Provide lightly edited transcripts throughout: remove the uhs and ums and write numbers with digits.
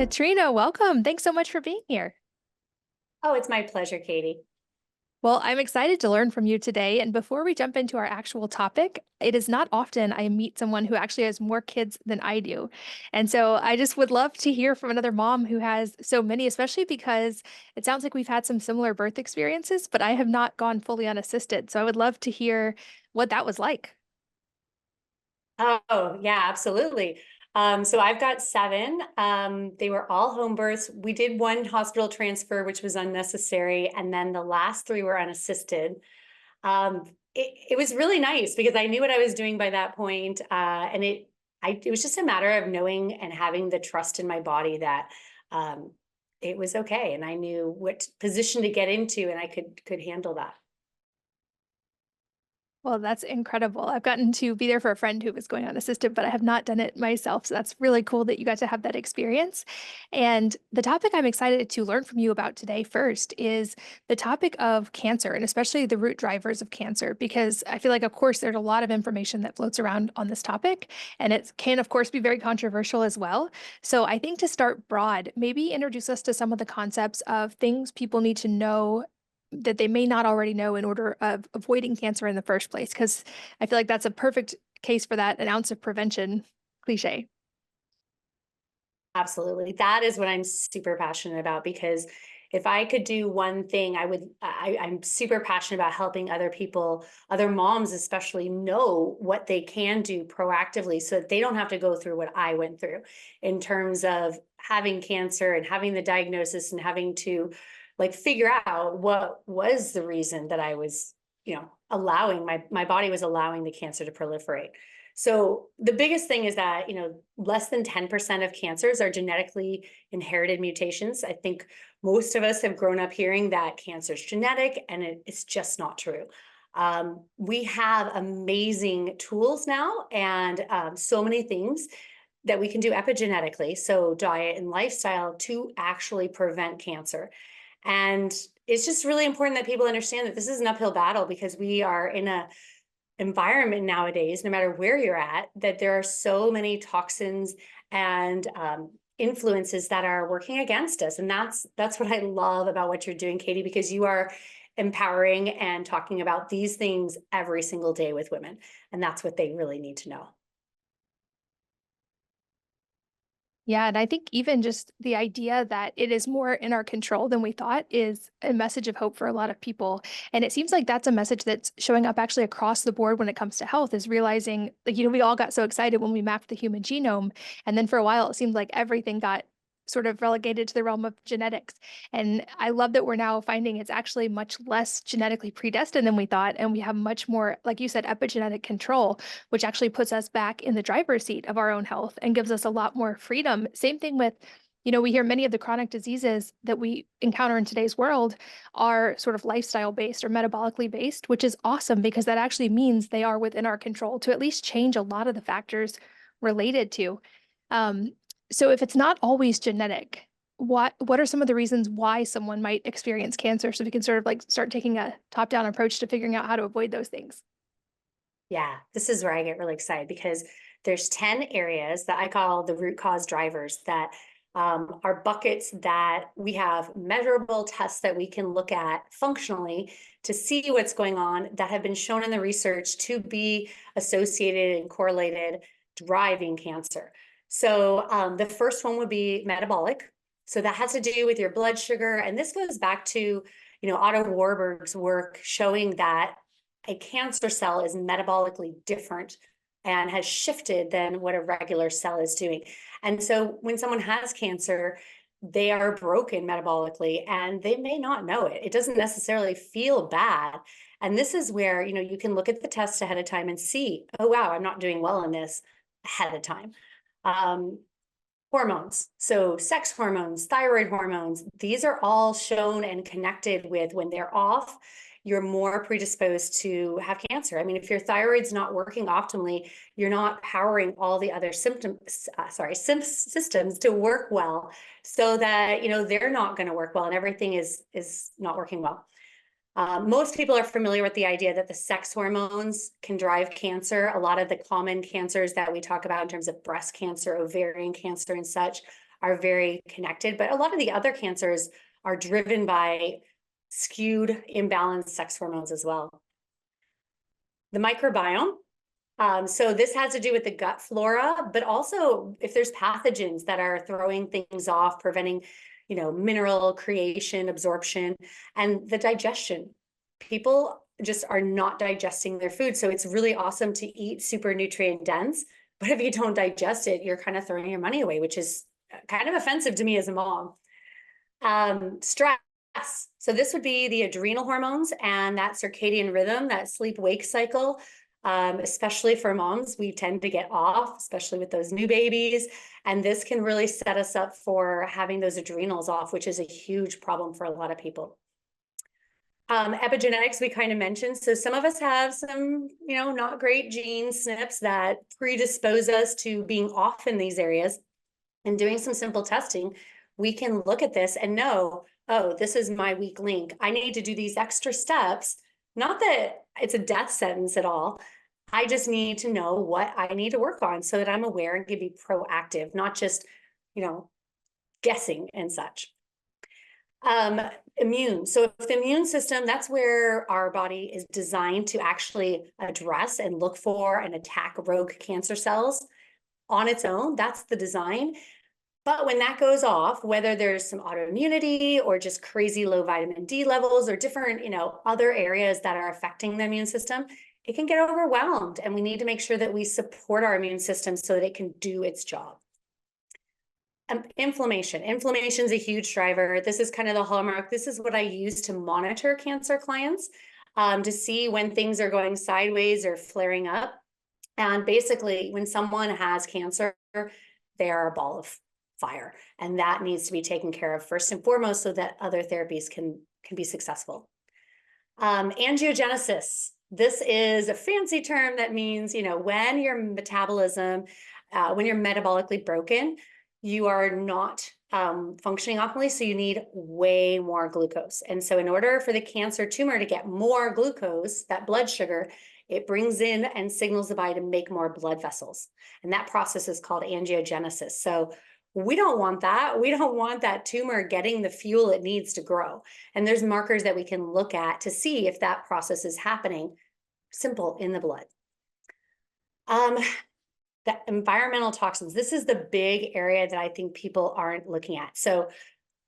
Katrina, welcome. Thanks so much for being here. Oh, it's my pleasure, Katie. Well, I'm excited to learn from you today. And before we jump into our actual topic, it is not often I meet someone who actually has more kids than I do. And so I just would love to hear from another mom who has so many, especially because it sounds like we've had some similar birth experiences, but I have not gone fully unassisted. So I would love to hear what that was like. Oh, yeah, absolutely. So I've got seven. They were all home births. We did one hospital transfer, which was unnecessary, and then the last three were unassisted. It was really nice because I knew what I was doing by that point, and it was just a matter of knowing and having the trust in my body that um, it was okay, and I knew what position to get into, and I could handle that. Well, that's incredible. I've gotten to be there for a friend who was going unassisted, but I have not done it myself. So that's really cool that you got to have that experience. And the topic I'm excited to learn from you about today first is the topic of cancer and especially the root drivers of cancer, because I feel like, of course, there's a lot of information that floats around on this topic, and it can, of course, be very controversial as well. So I think to start broad, maybe introduce us to some of the concepts of things people need to know that they may not already know in order of avoiding cancer in the first place. Because I feel like that's a perfect case for that, an ounce of prevention cliche. Absolutely. That is what I'm super passionate about because if I could do one thing, I'm super passionate about helping other people, other moms especially, know what they can do proactively so that they don't have to go through what I went through in terms of having cancer and having the diagnosis and having to like figure out what was the reason that I was, allowing my body was allowing the cancer to proliferate. So the biggest thing is that, less than 10% of cancers are genetically inherited mutations. I think most of us have grown up hearing that cancer is genetic, and it's just not true. We have amazing tools now and so many things that we can do epigenetically, so diet and lifestyle, to actually prevent cancer. And it's just really important that people understand that this is an uphill battle because we are in a environment nowadays, no matter where you're at, that there are so many toxins and influences that are working against us. And that's what I love about what you're doing, Katie, because you are empowering and talking about these things every single day with women. And that's what they really need to know. Yeah, and I think even just the idea that it is more in our control than we thought is a message of hope for a lot of people. And it seems like that's a message that's showing up actually across the board when it comes to health, is realizing, like, we all got so excited when we mapped the human genome. And then for a while, it seemed like everything got sort of relegated to the realm of genetics. And I love that we're now finding it's actually much less genetically predestined than we thought. And we have much more, like you said, epigenetic control, which actually puts us back in the driver's seat of our own health and gives us a lot more freedom. Same thing with, we hear many of the chronic diseases that we encounter in today's world are sort of lifestyle based or metabolically based, which is awesome because that actually means they are within our control to at least change a lot of the factors related to. Um, so if it's not always genetic, what are some of the reasons why someone might experience cancer so we can sort of like start taking a top-down approach to figuring out how to avoid those things? Yeah, this is where I get really excited because there's 10 areas that I call the root cause drivers that are buckets that we have measurable tests that we can look at functionally to see what's going on that have been shown in the research to be associated and correlated driving cancer. So the first one would be metabolic. So that has to do with your blood sugar. And this goes back to, Otto Warburg's work showing that a cancer cell is metabolically different and has shifted than what a regular cell is doing. And so when someone has cancer, they are broken metabolically and they may not know it. It doesn't necessarily feel bad. And this is where, you can look at the test ahead of time and see, oh, wow, I'm not doing well in this ahead of time. Um, Hormones. So sex hormones, thyroid hormones, these are all shown and connected with when they're off, you're more predisposed to have cancer. I mean, if your thyroid's not working optimally, you're not powering all the other systems to work well so that, they're not going to work well and everything is not working well. Most people are familiar with the idea that the sex hormones can drive cancer. A lot of the common cancers that we talk about in terms of breast cancer, ovarian cancer, and such are very connected, but a lot of the other cancers are driven by skewed, imbalanced sex hormones as well. The microbiome. So this has to do with the gut flora, but also if there's pathogens that are throwing things off, preventing, mineral creation, absorption, and the digestion. People just are not digesting their food. So it's really awesome to eat super nutrient dense, but if you don't digest it, you're kind of throwing your money away, which is kind of offensive to me as a mom. Stress. So this would be the adrenal hormones and that circadian rhythm, that sleep-wake cycle. Especially for moms, we tend to get off, especially with those new babies. And this can really set us up for having those adrenals off, which is a huge problem for a lot of people. Epigenetics, we kind of mentioned. So some of us have some, not great gene SNPs that predispose us to being off in these areas. And doing some simple testing, we can look at this and know, oh, this is my weak link. I need to do these extra steps. Not that it's a death sentence at all. I just need to know what I need to work on so that I'm aware and can be proactive, not just, guessing and such. Immune. So if the immune system, that's where our body is designed to actually address and look for and attack rogue cancer cells on its own. That's the design. But when that goes off, whether there's some autoimmunity or just crazy low vitamin D levels or different, other areas that are affecting the immune system, it can get overwhelmed. And we need to make sure that we support our immune system so that it can do its job. Inflammation. Inflammation is a huge driver. This is kind of the hallmark. This is what I use to monitor cancer clients to see when things are going sideways or flaring up. And basically, when someone has cancer, they are a ball of fire, and that needs to be taken care of first and foremost so that other therapies can be successful. Angiogenesis. This is a fancy term that means, when your metabolism, when you're metabolically broken, you are not functioning optimally, so you need way more glucose. And so in order for the cancer tumor to get more glucose, that blood sugar, it brings in and signals the body to make more blood vessels. And that process is called angiogenesis. So we don't want that. We don't want that tumor getting the fuel it needs to grow. And there's markers that we can look at to see if that process is happening, simple, in the blood. The environmental toxins, this is the big area that I think people aren't looking at. So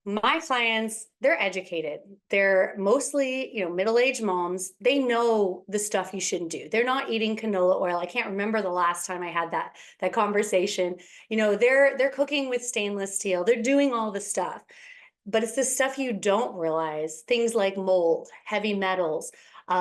my clients, they're educated. They're mostly, middle-aged moms. They know the stuff you shouldn't do. They're not eating canola oil. I can't remember the last time I had that conversation. They're cooking with stainless steel. They're doing all the stuff. But it's the stuff you don't realize, things like mold, heavy metals,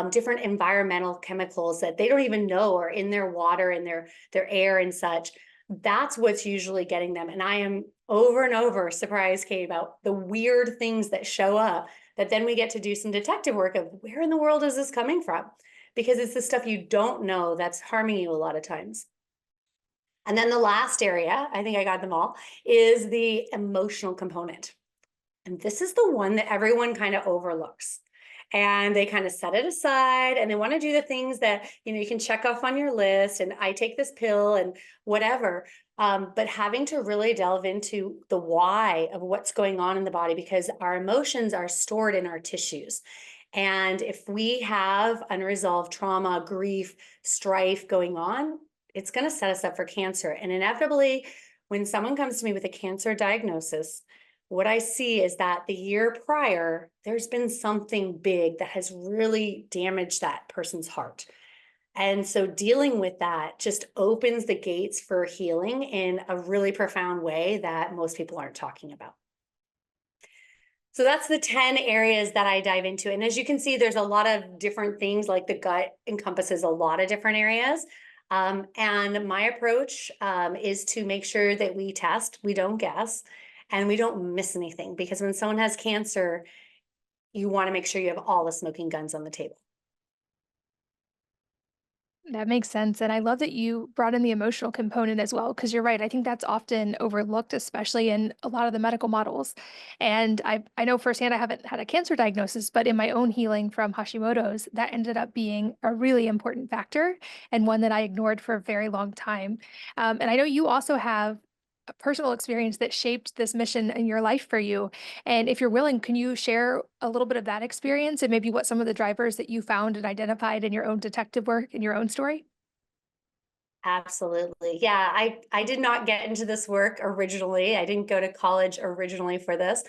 different environmental chemicals that they don't even know are in their water and their air and such. That's what's usually getting them. And I am over and over surprised, Kate, about the weird things that show up that then we get to do some detective work of where in the world is this coming from? Because it's the stuff you don't know that's harming you a lot of times. And then the last area, I think I got them all, is the emotional component. And this is the one that everyone kind of overlooks. And they kind of set it aside and they want to do the things that, you can check off on your list and I take this pill and whatever. But having to really delve into the why of what's going on in the body, because our emotions are stored in our tissues. And if we have unresolved trauma, grief, strife going on, it's going to set us up for cancer. And inevitably, when someone comes to me with a cancer diagnosis, what I see is that the year prior, there's been something big that has really damaged that person's heart. And so dealing with that just opens the gates for healing in a really profound way that most people aren't talking about. So that's the 10 areas that I dive into. And as you can see, there's a lot of different things, like the gut encompasses a lot of different areas. And my approach is to make sure that we test, we don't guess, and we don't miss anything, because when someone has cancer, you want to make sure you have all the smoking guns on the table. That makes sense. And I love that you brought in the emotional component as well, because you're right. I think that's often overlooked, especially in a lot of the medical models. And I know firsthand, I haven't had a cancer diagnosis, but in my own healing from Hashimoto's, that ended up being a really important factor and one that I ignored for a very long time. And I know you also have a personal experience that shaped this mission in your life for you. And if you're willing, can you share a little bit of that experience and maybe what some of the drivers that you found and identified in your own detective work in your own story? Absolutely. Yeah, I did not get into this work originally. I didn't go to college originally for this.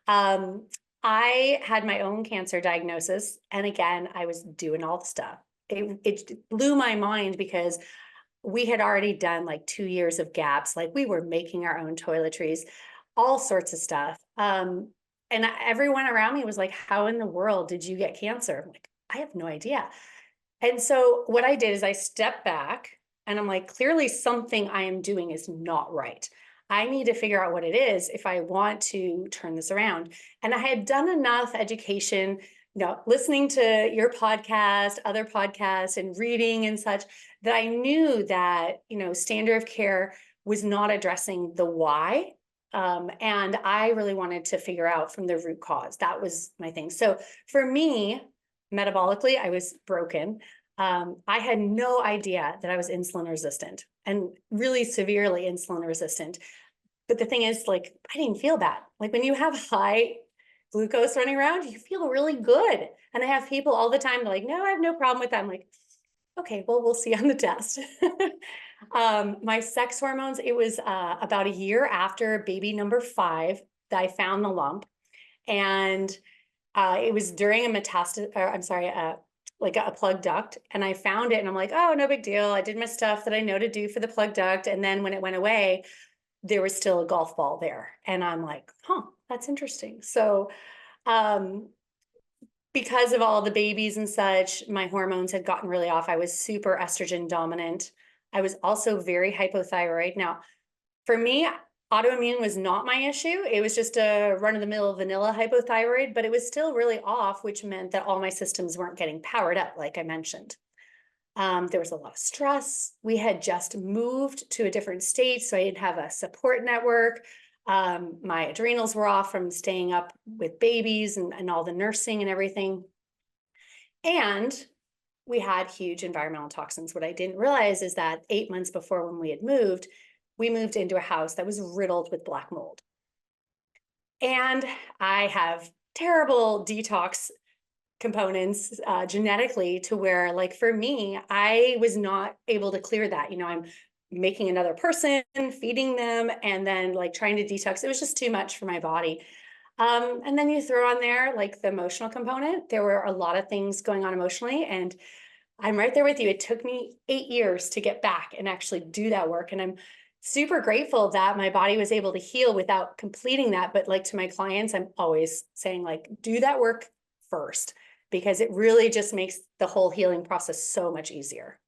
Um, I had my own cancer diagnosis, and again, I was doing all the stuff. It blew my mind because we had already done like 2 years of gaps. Like we were making our own toiletries, all sorts of stuff. And everyone around me was like, "How in the world did you get cancer?" I'm like, "I have no idea." And so what I did is I stepped back and I'm like, clearly something I am doing is not right. I need to figure out what it is if I want to turn this around. And I had done enough education, listening to your podcast, other podcasts, and reading and such, that I knew that, standard of care was not addressing the why. And I really wanted to figure out from the root cause. That was my thing. So for me, metabolically, I was broken. I had no idea that I was insulin resistant and really severely insulin resistant. But the thing is, like, I didn't feel bad. Like when you have high glucose running around, you feel really good. And I have people all the time, they're like, no, I have no problem with that. I'm like, okay, well, we'll see on the test. My sex hormones, it was about a year after baby number 5 that I found the lump. And it was during a metastasis, or I'm sorry, like a plug duct. And I found it and I'm like, oh, no big deal. I did my stuff that I know to do for the plug duct. And then when it went away, there was still a golf ball there. And I'm like, huh, that's interesting. So, um, because of all the babies and such, my hormones had gotten really off. I was super estrogen dominant. I was also very hypothyroid. Now, for me, autoimmune was not my issue. It was just a run of the mill vanilla hypothyroid, but it was still really off, which meant that all my systems weren't getting powered up, like I mentioned. There was a lot of stress. We had just moved to a different state, so I didn't have a support network. My adrenals were off from staying up with babies and all the nursing and everything. And we had huge environmental toxins. What I didn't realize is that 8 months before when we moved into a house that was riddled with black mold. And I have terrible detox components genetically to where, like, for me, I was not able to clear that. I'm making another person, feeding them, and then like trying to detox. It was just too much for my body. And then you throw on there like the emotional component. There were a lot of things going on emotionally, and I'm right there with you. It took me 8 years to get back and actually do that work. And I'm super grateful that my body was able to heal without completing that. But like to my clients, I'm always saying, like, do that work first, because it really just makes the whole healing process so much easier.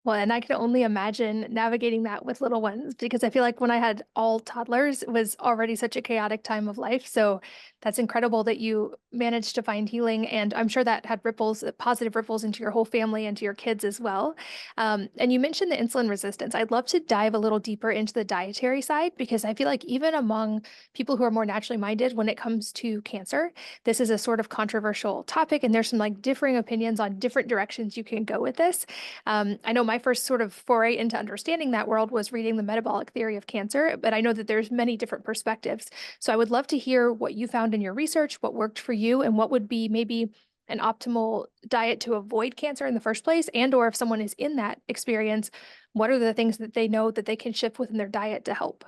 Well, and I can only imagine navigating that with little ones because I feel like when I had all toddlers, it was already such a chaotic time of life. So that's incredible that you managed to find healing. And I'm sure that had ripples, positive ripples into your whole family and to your kids as well. And you mentioned the insulin resistance. I'd love to dive a little deeper into the dietary side because I feel like even among people who are more naturally minded, when it comes to cancer, this is a sort of controversial topic. And there's some like differing opinions on different directions you can go with this. I know my first sort of foray into understanding that world was reading the metabolic theory of cancer, but I know that there's many different perspectives. So I would love to hear what you found in your research, what worked for you, and what would be maybe an optimal diet to avoid cancer in the first place, and or if someone is in that experience, what are the things that they know that they can shift within their diet to help?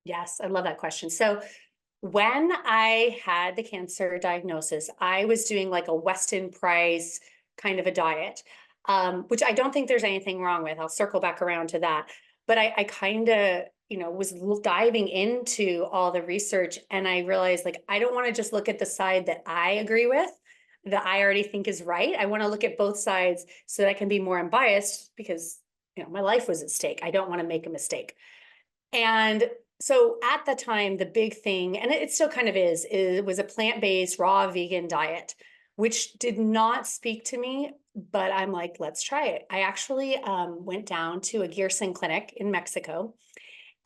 Yes, I love that question. So when I had the cancer diagnosis, I was doing like a Weston Price kind of a diet, which I don't think there's anything wrong with. I'll circle back around to that. But I kind of, was diving into all the research, and I realized, like, I don't want to just look at the side that I agree with, that I already think is right. I want to look at both sides so that I can be more unbiased because, my life was at stake. I don't want to make a mistake. And so at the time, the big thing, and it still kind of is, it was a plant-based, raw vegan diet, which did not speak to me, but I'm like, let's try it. I actually went down to a Gerson clinic in Mexico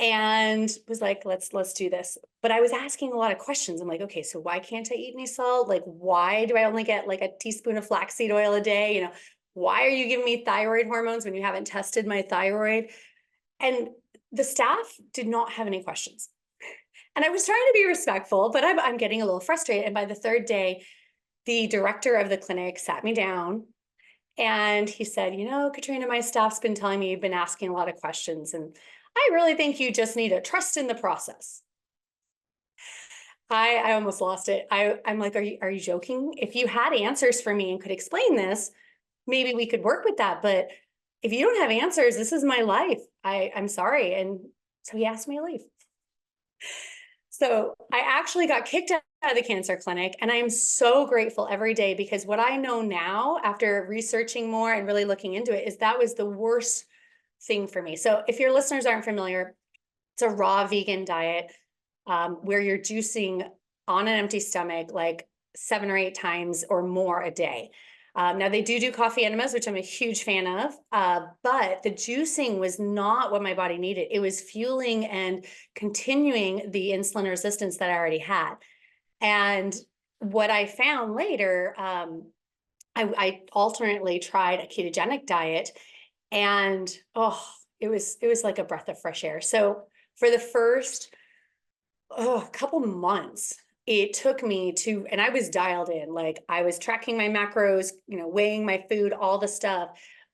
and was like, let's do this. But I was asking a lot of questions. I'm like, okay, so why can't I eat any salt? Like, why do I only get like a teaspoon of flaxseed oil a day? Why are you giving me thyroid hormones when you haven't tested my thyroid? And the staff did not have any questions. And I was trying to be respectful, but I'm getting a little frustrated. And by the third day, the director of the clinic sat me down and he said, you know, Katrina, my staff's been telling me you've been asking a lot of questions, and I really think you just need to trust in the process. I almost lost it. I'm like, are you joking? If you had answers for me and could explain this, maybe we could work with that. But if you don't have answers, this is my life. I'm sorry. And so he asked me to leave. So I actually got kicked out of the cancer clinic, and I am so grateful every day, because what I know now after researching more and really looking into it is that was the worst thing for me. So if your listeners aren't familiar, it's a raw vegan diet where you're juicing on an empty stomach like 7 or 8 times or more a day. Now they do coffee enemas, which I'm a huge fan of, but the juicing was not what my body needed. It was fueling and continuing the insulin resistance that I already had. And what I found later, I alternately tried a ketogenic diet, and oh, it was like a breath of fresh air. So for the first couple months, it took me to, and I was dialed in, like I was tracking my macros, weighing my food, all the stuff,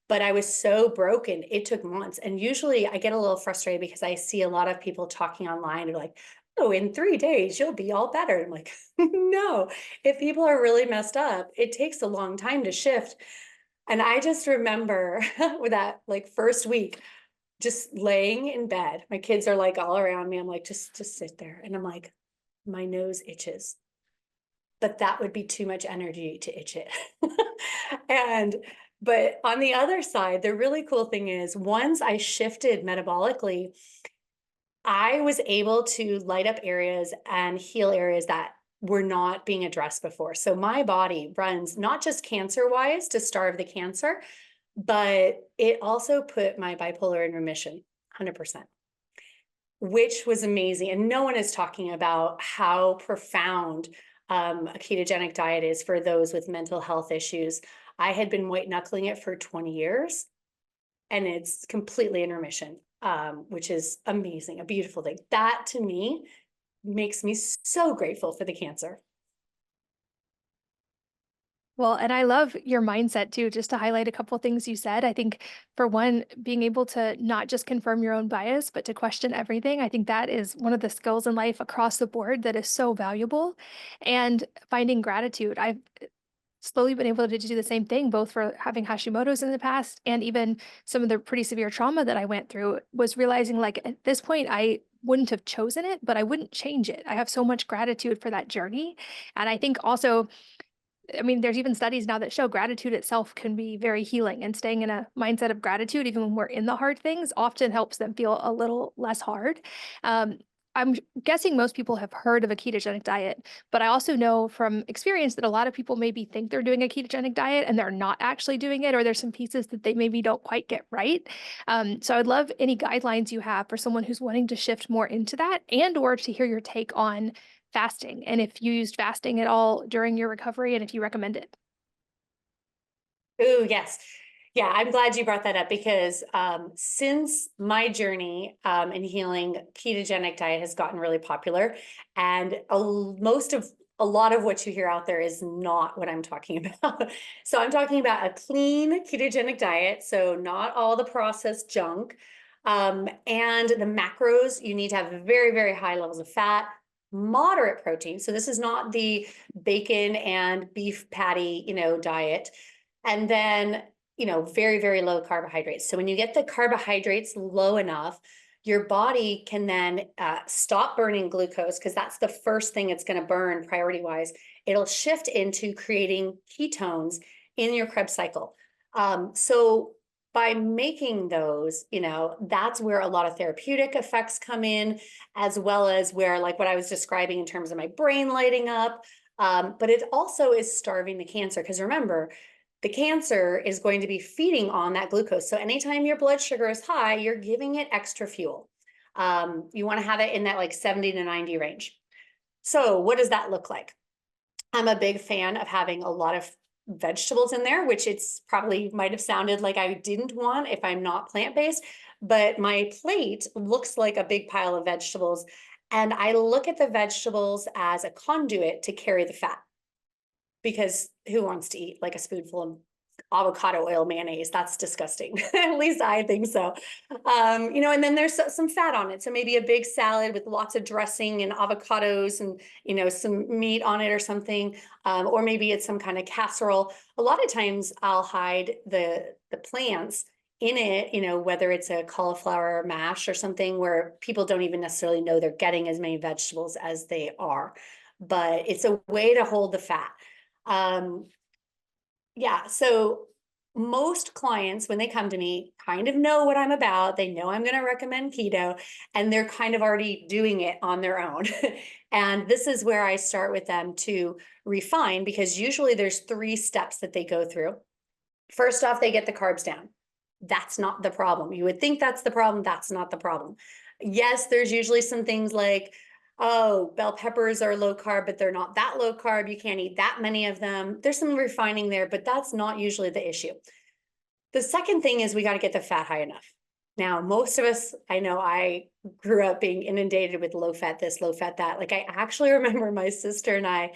but I was so broken. It took months. And usually I get a little frustrated because I see a lot of people talking online. They're like, oh, in 3 days, you'll be all better. I'm like, no, if people are really messed up, it takes a long time to shift. And I just remember with that like first week, just laying in bed. My kids are like all around me. I'm like, just sit there. And I'm like, my nose itches. But that would be too much energy to itch it. But on the other side, the really cool thing is once I shifted metabolically, I was able to light up areas and heal areas that were not being addressed before. So my body runs not just cancer wise to starve the cancer, but it also put my bipolar in remission 100%, which was amazing. And no one is talking about how profound a ketogenic diet is for those with mental health issues. I had been white knuckling it for 20 years, and it's completely in remission, which is amazing, a beautiful thing. That to me makes me so grateful for the cancer. Well, and I love your mindset too, just to highlight a couple things you said. I think for one, being able to not just confirm your own bias, but to question everything. I think that is one of the skills in life across the board that is so valuable. And finding gratitude. I've slowly been able to do the same thing, both for having Hashimoto's in the past and even some of the pretty severe trauma that I went through, was realizing like at this point, I wouldn't have chosen it, but I wouldn't change it. I have so much gratitude for that journey. And I think also, I mean, there's even studies now that show gratitude itself can be very healing, and staying in a mindset of gratitude, even when we're in the hard things, often helps them feel a little less hard. Um, I'm guessing most people have heard of a ketogenic diet, but I also know from experience that a lot of people maybe think they're doing a ketogenic diet and they're not actually doing it, or there's some pieces that they maybe don't quite get right. So I'd love any guidelines you have for someone who's wanting to shift more into that, and or to hear your take on fasting, and if you used fasting at all during your recovery and if you recommend it. Ooh, yes. Yeah, I'm glad you brought that up, because since my journey in healing, ketogenic diet has gotten really popular, and a lot of what you hear out there is not what I'm talking about. So I'm talking about a clean ketogenic diet, so not all the processed junk, and the macros. You need to have very, very high levels of fat, moderate protein. So this is not the bacon and beef patty, diet. And then, very, very low carbohydrates. So when you get the carbohydrates low enough, your body can then stop burning glucose, because that's the first thing it's going to burn priority wise. It'll shift into creating ketones in your Krebs cycle. So by making those, that's where a lot of therapeutic effects come in, as well as where, like what I was describing in terms of my brain lighting up. But it also is starving the cancer, because remember, the cancer is going to be feeding on that glucose. So anytime your blood sugar is high, you're giving it extra fuel. You want to have it in that like 70 to 90 range. So what does that look like? I'm a big fan of having a lot of vegetables in there, which it's probably might have sounded like I didn't want if I'm not plant-based, but my plate looks like a big pile of vegetables. And I look at the vegetables as a conduit to carry the fat, because who wants to eat like a spoonful of avocado oil mayonnaise? That's disgusting. At least I think so. And then there's some fat on it. So maybe a big salad with lots of dressing and avocados and, some meat on it or something. Or maybe it's some kind of casserole. A lot of times I'll hide the plants in it, whether it's a cauliflower mash or something where people don't even necessarily know they're getting as many vegetables as they are. But it's a way to hold the fat. Yeah, so most clients, when they come to me, kind of know what I'm about. They know I'm going to recommend keto, and they're kind of already doing it on their own. And this is where I start with them to refine, because usually there's 3 steps that they go through. First off, they get the carbs down. That's not the problem. You would think that's the problem. That's not the problem. Yes, there's usually some things like, oh, bell peppers are low carb, but they're not that low carb. You can't eat that many of them. There's some refining there, but that's not usually the issue. The second thing is we got to get the fat high enough. Now, most of us, I know I grew up being inundated with low fat this, low fat that. Like, I actually remember my sister and I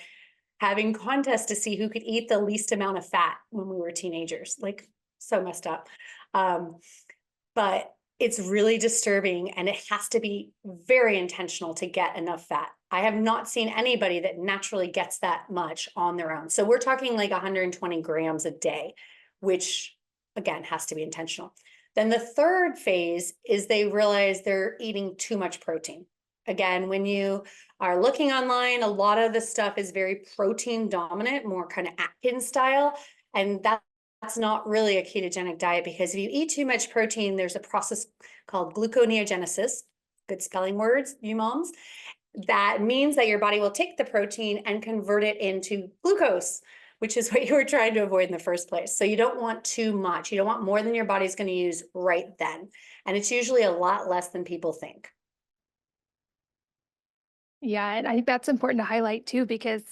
having contests to see who could eat the least amount of fat when we were teenagers. Like, so messed up. But it's really disturbing, and it has to be very intentional to get enough fat. I have not seen anybody that naturally gets that much on their own. So we're talking like 120 grams a day, which again has to be intentional. Then the third phase is they realize they're eating too much protein. Again, when you are looking online, a lot of the stuff is very protein dominant, more kind of Atkins style. And that's not really a ketogenic diet, because if you eat too much protein, there's a process called gluconeogenesis. Good spelling words, you moms. That means that your body will take the protein and convert it into glucose, which is what you were trying to avoid in the first place. So you don't want too much. You don't want more than your body's going to use right then. And it's usually a lot less than people think. Yeah, and I think that's important to highlight too, because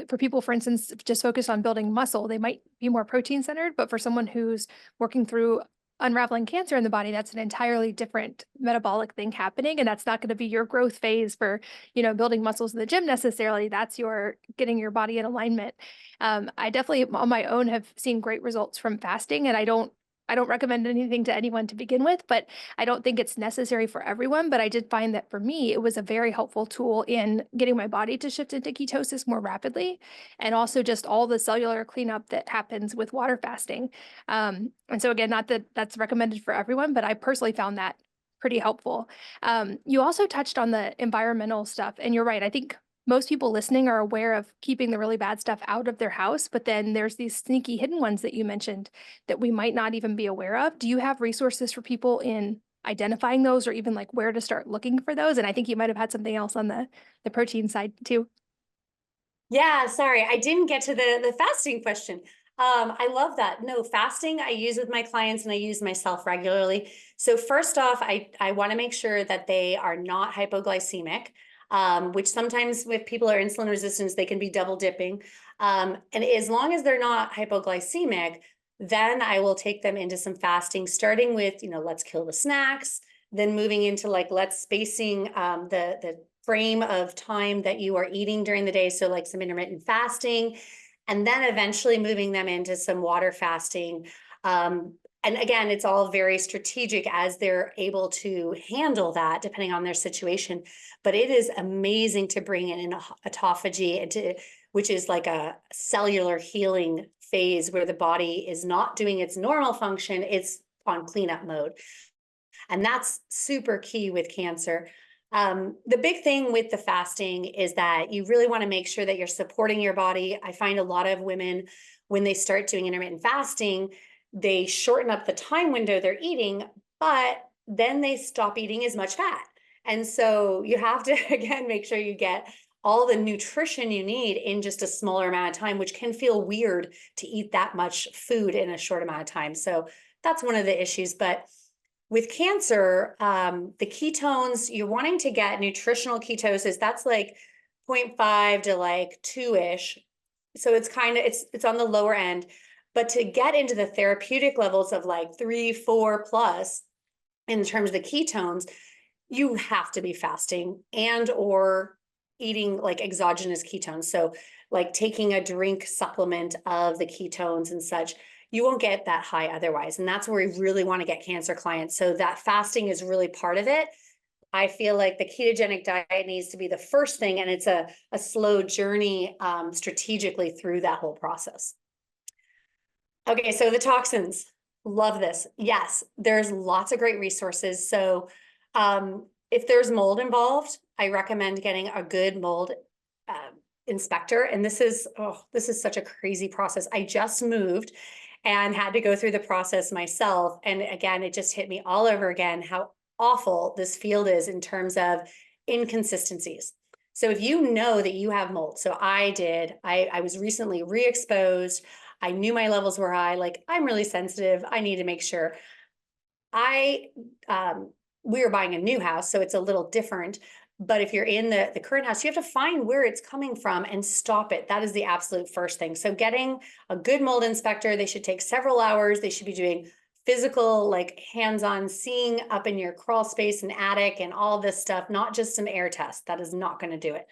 for people, for instance, just focused on building muscle, they might be more protein centered, but for someone who's working through unraveling cancer in the body, that's an entirely different metabolic thing happening. And that's not going to be your growth phase for, building muscles in the gym necessarily. That's your getting your body in alignment. I definitely on my own have seen great results from fasting, and I don't recommend anything to anyone to begin with, but I don't think it's necessary for everyone. But I did find that for me, it was a very helpful tool in getting my body to shift into ketosis more rapidly. And also just all the cellular cleanup that happens with water fasting. And so again, not that that's recommended for everyone, but I personally found that pretty helpful. You also touched on the environmental stuff, and you're right. I think most people listening are aware of keeping the really bad stuff out of their house, but then there's these sneaky hidden ones that you mentioned that we might not even be aware of. Do you have resources for people in identifying those, or even like where to start looking for those? And I think you might have had something else on the protein side too. Yeah, sorry, I didn't get to the fasting question. I love that. No, fasting I use with my clients and I use myself regularly. So first off, I want to make sure that they are not hypoglycemic, which sometimes with people who are insulin resistance, they can be double dipping. And as long as they're not hypoglycemic, then I will take them into some fasting, starting with, let's kill the snacks, then moving into like, let's spacing the frame of time that you are eating during the day. So like some intermittent fasting, and then eventually moving them into some water fasting. And again, it's all very strategic as they're able to handle that depending on their situation. But it is amazing to bring in an autophagy, which is like a cellular healing phase where the body is not doing its normal function, it's on cleanup mode. And that's super key with cancer. The big thing with the fasting is that you really want to make sure that you're supporting your body. I find a lot of women, when they start doing intermittent fasting, they shorten up the time window they're eating, but then they stop eating as much fat. And so you have to, again, make sure you get all the nutrition you need in just a smaller amount of time, which can feel weird to eat that much food in a short amount of time. So that's one of the issues. But with cancer, the ketones, you're wanting to get nutritional ketosis. That's like 0.5 to like 2-ish. So it's kind of, it's on the lower end, but to get into the therapeutic levels of like 3, 4 plus in terms of the ketones, you have to be fasting and or eating like exogenous ketones. So like taking a drink supplement of the ketones and such, you won't get that high otherwise. And that's where we really want to get cancer clients. So that fasting is really part of it. I feel like the ketogenic diet needs to be the first thing, and it's a slow journey strategically through that whole process. Okay, so the toxins, love this. Yes, there's lots of great resources. So if there's mold involved, I recommend getting a good mold inspector. And this is such a crazy process. I just moved and had to go through the process myself. And again, it just hit me all over again how awful this field is in terms of inconsistencies. So if you know that you have mold, so I did, I was recently re-exposed. I knew my levels were high. Like, I'm really sensitive. I need to make sure. I we are buying a new house, so it's a little different. But if you're in the current house, you have to find where it's coming from and stop it. That is the absolute first thing. So getting a good mold inspector, they should take several hours. They should be doing physical, like hands-on, seeing up in your crawl space and attic and all this stuff, not just some air test. That is not going to do it.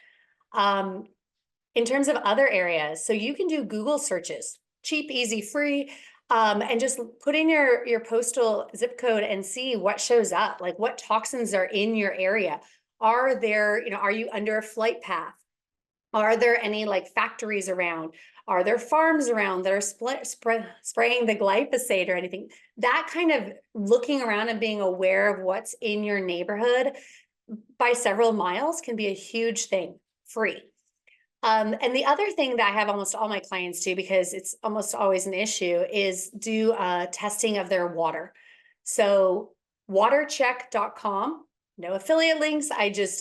In terms of other areas, so you can do Google searches, cheap, easy, free, and just put in your postal zip code and see what shows up, like what toxins are in your area. Are there, are you under a flight path? Are there any like factories around? Are there farms around that are spraying the glyphosate or anything? That kind of looking around and being aware of what's in your neighborhood by several miles can be a huge thing, free. And the other thing that I have almost all my clients do, because it's almost always an issue, is do testing of their water. So watercheck.com, no affiliate links.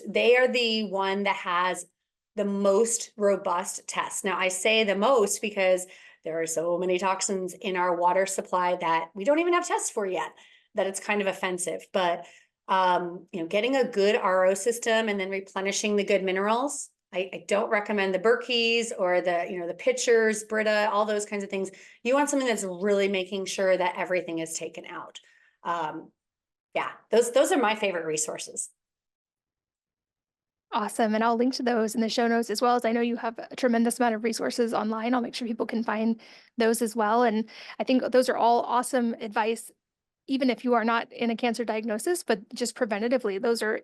They are the one that has the most robust tests. Now I say the most because there are so many toxins in our water supply that we don't even have tests for yet, that it's kind of offensive. But getting a good RO system and then replenishing the good minerals. I don't recommend the Berkeys or the pitchers, Brita, all those kinds of things. You want something that's really making sure that everything is taken out. Yeah, those are my favorite resources. Awesome. And I'll link to those in the show notes, as well as I know you have a tremendous amount of resources online. I'll make sure people can find those as well. And I think those are all awesome advice, even if you are not in a cancer diagnosis, but just preventatively. Those are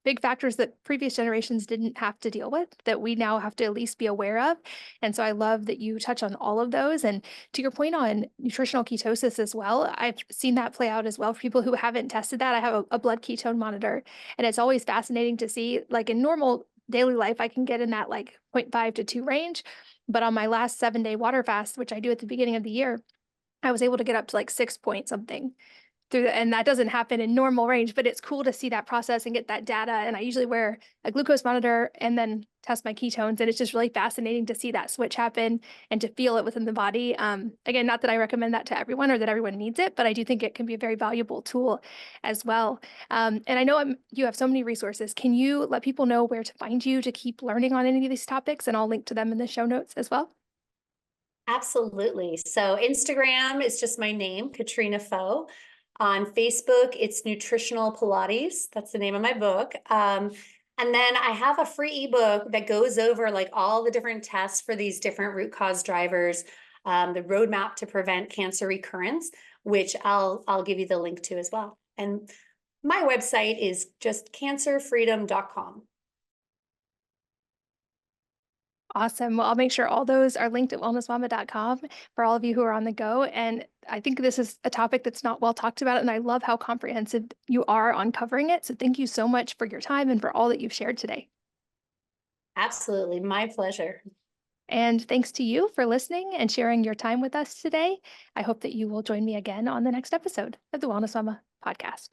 big factors that previous generations didn't have to deal with, that we now have to at least be aware of. And so I love that you touch on all of those. And to your point on nutritional ketosis as well, I've seen that play out as well for people who haven't tested that. I have a blood ketone monitor, and it's always fascinating to see, like in normal daily life, I can get in that like 0.5 to 2 range. But on my last 7-day water fast, which I do at the beginning of the year, I was able to get up to like 6 point something and that doesn't happen in normal range, but it's cool to see that process and get that data. And I usually wear a glucose monitor and then test my ketones. And it's just really fascinating to see that switch happen and to feel it within the body. Again, not that I recommend that to everyone or that everyone needs it, but I do think it can be a very valuable tool as well. And I know you have so many resources. Can you let people know where to find you to keep learning on any of these topics? And I'll link to them in the show notes as well. Absolutely. So Instagram is just my name, Katrina Foe. On Facebook, it's Nutritional Pilates. That's the name of my book. And then I have a free ebook that goes over like all the different tests for these different root cause drivers, the roadmap to prevent cancer recurrence, which I'll give you the link to as well. And my website is just cancerfreedom.com. Awesome. Well, I'll make sure all those are linked at wellnessmama.com for all of you who are on the go. And I think this is a topic that's not well talked about, and I love how comprehensive you are on covering it. So thank you so much for your time and for all that you've shared today. Absolutely. My pleasure. And thanks to you for listening and sharing your time with us today. I hope that you will join me again on the next episode of the Wellness Mama podcast.